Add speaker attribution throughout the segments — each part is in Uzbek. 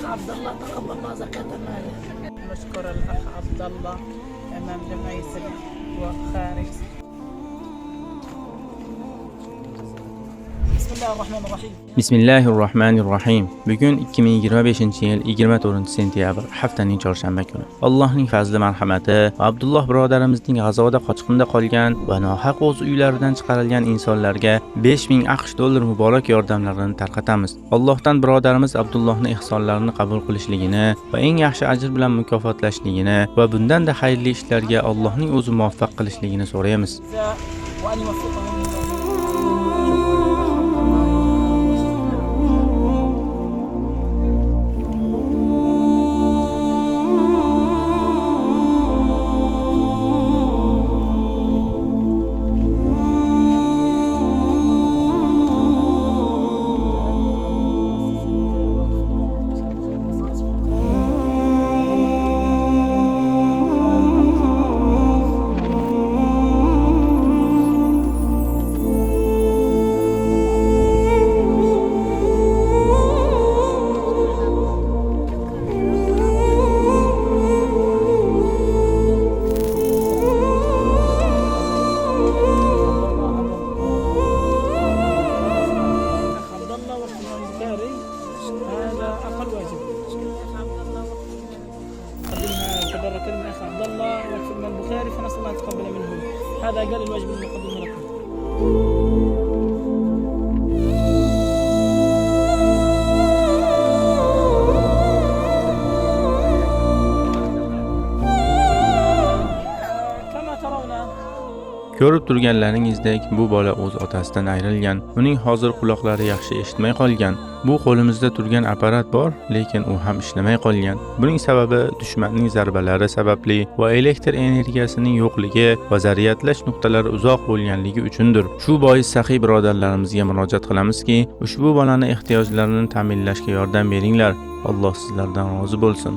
Speaker 1: عبد الله تقبل الله زكاة ماله.
Speaker 2: نشكر الأخ عبد الله أمام جمعية وخارج.
Speaker 3: Bismillahirrohmanirrohim. Bugun 2025-yil 24-sentyabr, haftaning chorshanba kuni. Allohning fazli marhamati va Abdulloh birodarimizning G'azoda qochqinda qolgan va nohaq o'z uylaridan chiqarilgan insonlarga 5000 AQSh dollar muborak yordamlarini tarqatamiz. Allohdan birodarimiz Abdullohning ihsonlarini qabul qilishligini va eng yaxshi ajr bilan mukofotlashligini va bundan-da xayrli ishlarga Allohning o'zi muvaffaq qilishligini so'raymiz.
Speaker 2: هذا أقل واجب. قدمها تبرك من أخ عبد الله وكفر من البخاري فنسأل الله أن يتقبل منه. هذا أقل الواجب المقدم لكم.
Speaker 3: Ko'rib turganlaringizdek, bu bola o'z otasidan ayrilgan. Uning hozir quloqlari yaxshi eshitmay qolgan. Bu qo'limizda turgan apparat bor, lekin u ham ishlamay qolgan. Buning sababi dushmanning zarbalari sababli va elektr energiyasining yo'qligi va zaryadlash nuqtalari uzoq bo'lganligi uchundir. Shu bois saxiy birodarlarimizga murojaat qilamizki, ushbu bolaning ehtiyojlarini ta'minlashga yordam beringlar. Alloh sizlardan rozi bo'lsin.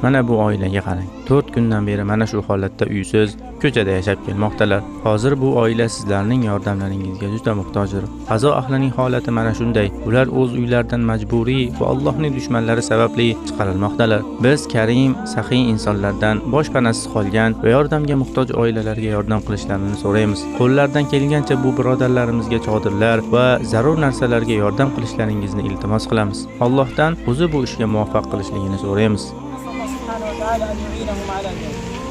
Speaker 3: Mana bu oilaga qarang. 4 kundan beri mana shu holatda uysiz, ko'chada yashab kelmoqdalar. Hozir bu oila sizlarning yordamlaringizga juda muhtojdir. G'azo ahlining holati mana shunday. Ular o'z uylaridan majburiy va Allohning dushmanlari sababli chiqarilmoqdalar. Biz karim, saxiy insonlardan boshpanasiz qolgan va yordamga muhtoj oilalarga yordam qilishlarini so'raymiz. Qo'llaridan kelgancha bu birodarlarimizga chodirlar va zarur narsalarga yordam qilishlaringizni iltimos qilamiz. Allohdan o'zi bu ishga muvaffaq qilishligini so'raymiz.
Speaker 2: سبحانه وتعالى أن يعينهم على ذلك.